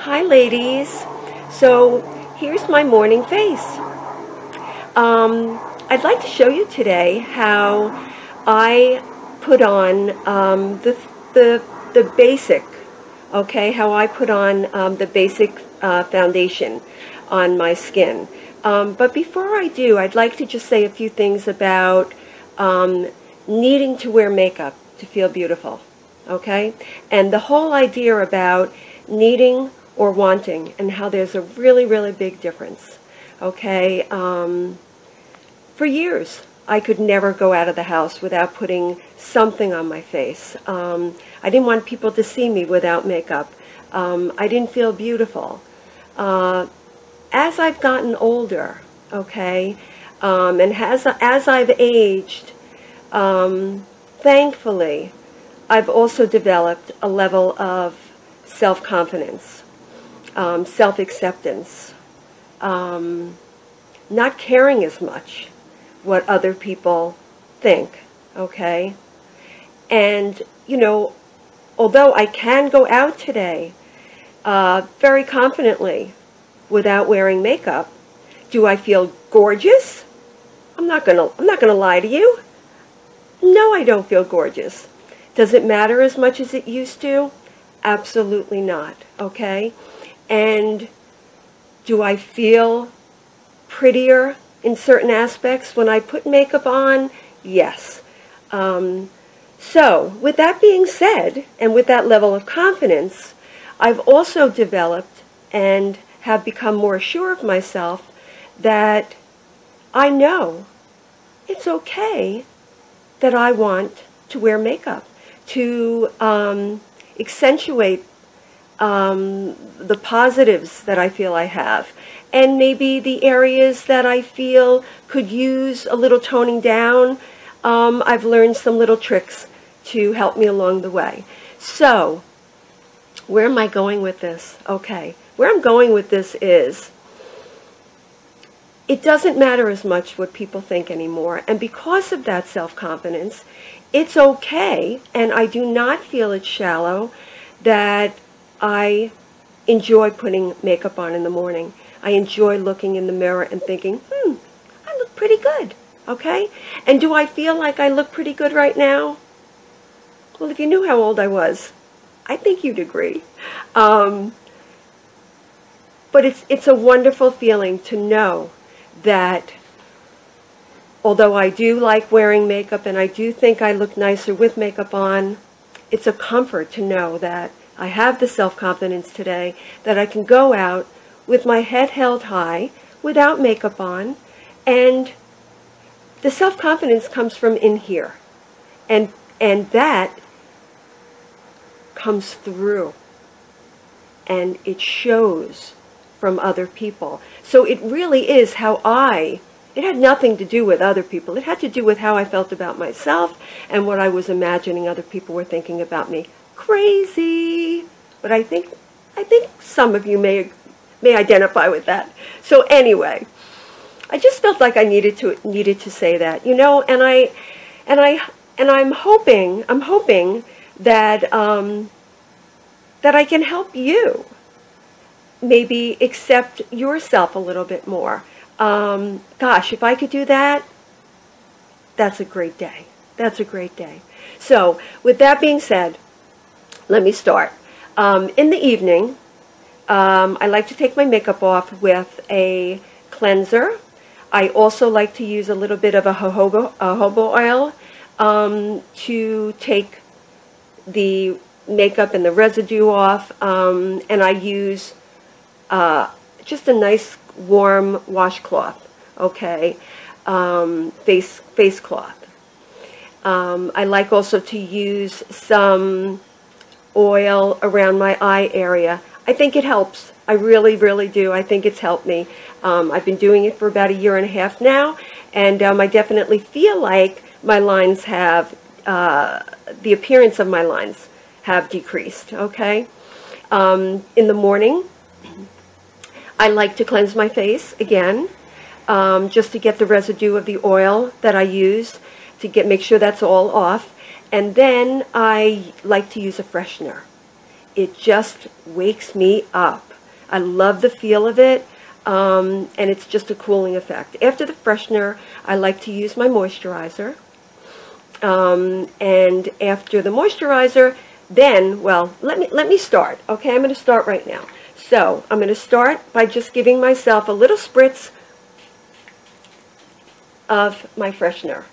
Hi ladies, so here's my morning face. I'd like to show you today how I put on the basic, okay, how I put on the basic foundation on my skin. But before I do, I'd like to just say a few things about needing to wear makeup to feel beautiful, okay? And the whole idea about needing or wanting, and how there's a really, really big difference, okay? For years, I could never go out of the house without putting something on my face. I didn't want people to see me without makeup. I didn't feel beautiful. As I've gotten older, okay, and as I've aged, thankfully, I've also developed a level of self-confidence, self-acceptance, not caring as much what other people think, okay? And, you know, although I can go out today very confidently without wearing makeup, do I feel gorgeous? I'm not gonna lie to you. No, I don't feel gorgeous. Does it matter as much as it used to? Absolutely not, okay? And do I feel prettier in certain aspects when I put makeup on? Yes. So, with that being said, and with that level of confidence, I've also developed and have become more sure of myself that I know it's okay that I want to wear makeup, to accentuate the positives that I feel I have, and maybe the areas that I feel could use a little toning down. I've learned some little tricks to help me along the way. So, where am I going with this? Okay, where I'm going with this is, it doesn't matter as much what people think anymore, and because of that self-confidence, it's okay, and I do not feel it's shallow, that I enjoy putting makeup on in the morning. I enjoy looking in the mirror and thinking, I look pretty good, okay? And do I feel like I look pretty good right now? Well, if you knew how old I was, I think you'd agree. But it's a wonderful feeling to know that although I do like wearing makeup and I do think I look nicer with makeup on, it's a comfort to know that I have the self-confidence today that I can go out with my head held high without makeup on, and the self-confidence comes from in here, and that comes through, and it shows from other people. So it really is how it had nothing to do with other people. It had to do with how I felt about myself and what I was imagining other people were thinking about me. Crazy, but I think some of you may identify with that. So anyway, I just felt like I needed to say that, you know, and I'm hoping that that I can help you maybe accept yourself a little bit more. Gosh, if I could do that, that's a great day. That's a great day. So, with that being said, let me start. In the evening, I like to take my makeup off with a cleanser. I also like to use a little bit of a jojoba oil to take the makeup and the residue off, and I use just a nice warm washcloth, okay, face cloth. I like also to use some oil around my eye area. I think it helps. I really, really do. I think it's helped me. I've been doing it for about 1.5 years now, and I definitely feel like my lines have, the appearance of my lines have decreased, okay? In the morning, I like to cleanse my face again, just to get the residue of the oil that I use, to make sure that's all off. And then I like to use a freshener. It just wakes me up. I love the feel of it, and it's just a cooling effect. After the freshener, I like to use my moisturizer. And after the moisturizer, then, well, let me start. Okay, I'm going to start right now. So I'm going to start by just giving myself a little spritz of my freshener.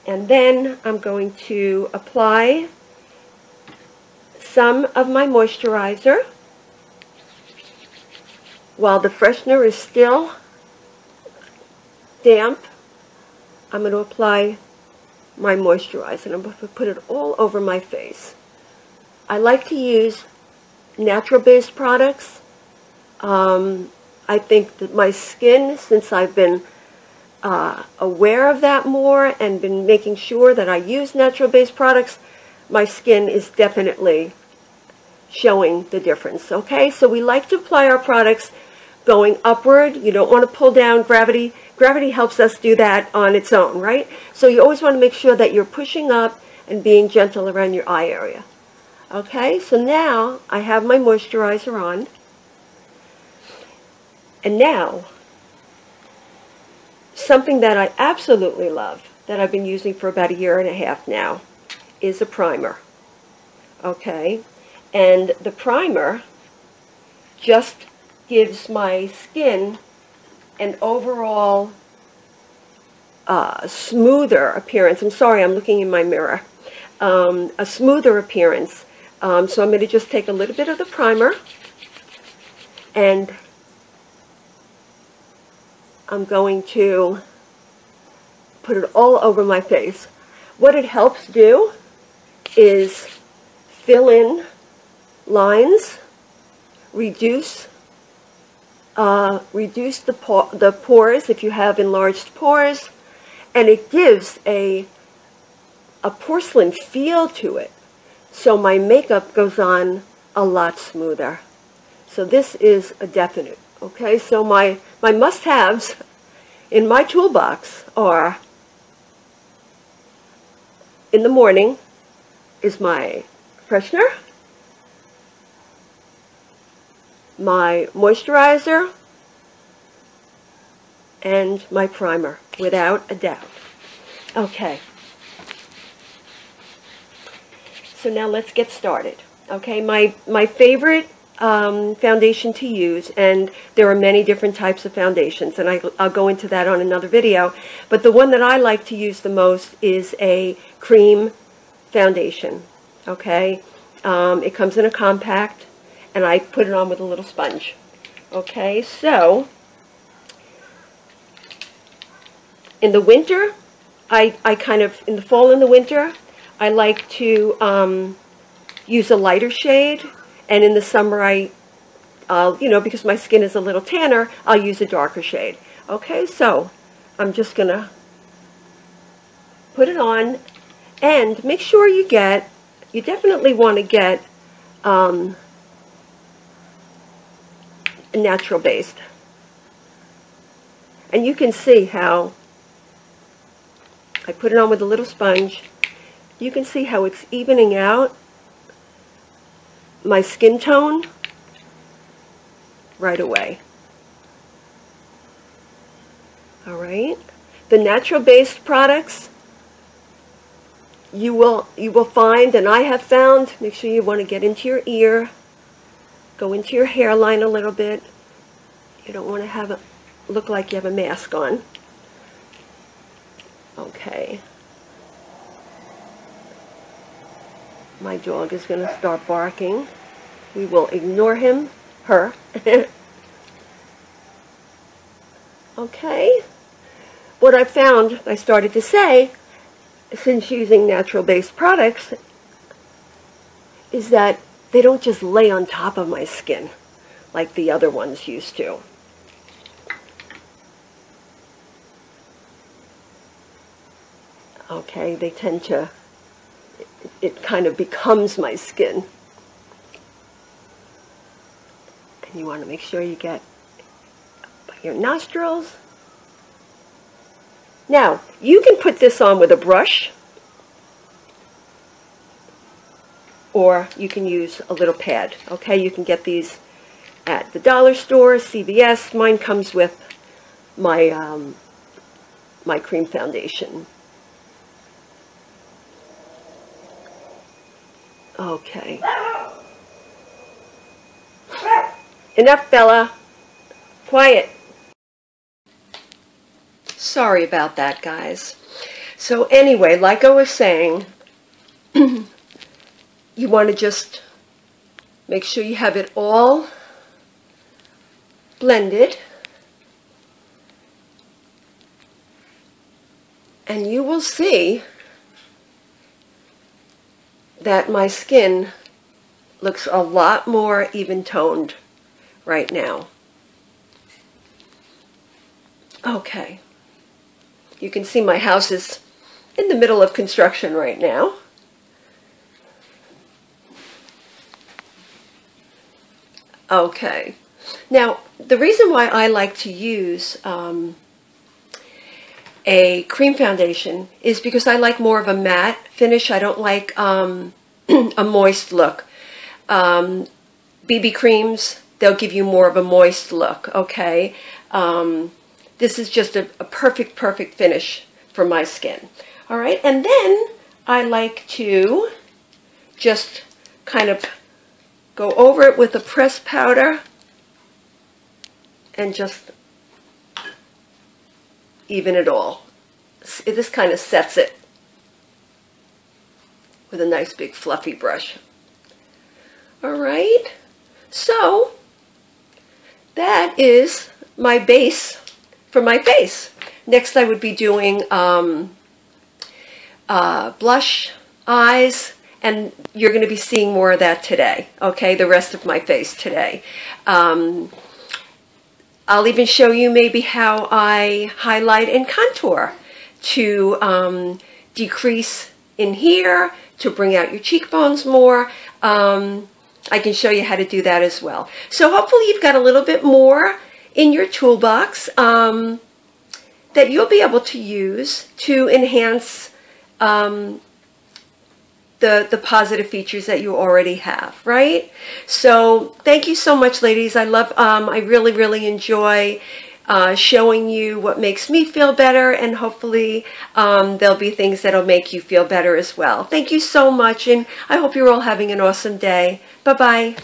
And then I'm going to apply some of my moisturizer while the freshener is still damp. I'm going to apply my moisturizer, and I'm going to put it all over my face. I like to use natural-based products. I think that my skin, since I've been aware of that more and been making sure that I use natural-based products, my skin is definitely showing the difference. Okay, so we like to apply our products going upward. You don't want to pull down. Gravity helps us do that on its own, right? So you always want to make sure that you're pushing up and being gentle around your eye area. Okay, so now I have my moisturizer on. And now, something that I absolutely love, that I've been using for about 1.5 years now, is a primer. Okay, and the primer just gives my skin an overall smoother appearance. I'm sorry, I'm looking in my mirror. A smoother appearance. So I'm going to just take a little bit of the primer, and I'm going to put it all over my face. What it helps do is fill in lines, reduce the pores if you have enlarged pores, and it gives a porcelain feel to it. So my makeup goes on a lot smoother. So this is a definite. Okay, so my must-haves in my toolbox are, in the morning, is my freshener, my moisturizer, and my primer, without a doubt. Okay. So now let's get started. Okay, my favorite foundation to use, and there are many different types of foundations, and I'll go into that on another video, but the one that I like to use the most is a cream foundation. Okay, it comes in a compact, and I put it on with a little sponge. Okay, so in the winter, in the fall and the winter, I like to use a lighter shade, and in the summer because my skin is a little tanner, I'll use a darker shade. Okay, so I'm just going to put it on, and make sure you definitely want to get a natural based. And you can see how I put it on with a little sponge. You can see how it's evening out my skin tone right away. All right. The natural-based products, you will find, and I have found, make sure you want to get into your ear, go into your hairline a little bit. You don't want to have it look like you have a mask on. Okay. My dog is going to start barking. We will ignore him, her. Okay. What I found, I started to say, since using natural-based products, is that they don't just lay on top of my skin like the other ones used to. Okay, they tend to, it kind of becomes my skin. And you want to make sure you get by your nostrils. Now, you can put this on with a brush, or you can use a little pad. Okay, you can get these at the dollar store, CVS. Mine comes with my my cream foundation. Okay. Enough, Bella. Quiet. Sorry about that, guys. So anyway, like I was saying, you want to just make sure you have it all blended. And you will see that my skin looks a lot more even-toned right now. Okay. You can see my house is in the middle of construction right now. Okay. Now, the reason why I like to use a cream foundation is because I like more of a matte finish. I don't like a moist look. BB creams, they'll give you more of a moist look, okay? This is just a perfect finish for my skin. All right, and then I like to just kind of go over it with a pressed powder and just even it all. This kind of sets it with a nice big fluffy brush. All right, so that is my base for my face. Next I would be doing blush, eyes, and you're going to be seeing more of that today, okay, the rest of my face today. I'll even show you maybe how I highlight and contour to decrease in here, to bring out your cheekbones more. I can show you how to do that as well. So hopefully you've got a little bit more in your toolbox that you'll be able to use to enhance the positive features that you already have, right? So thank you so much, ladies. I really enjoy showing you what makes me feel better, and hopefully there'll be things that'll make you feel better as well. Thank you so much, and I hope you're all having an awesome day. Bye-bye.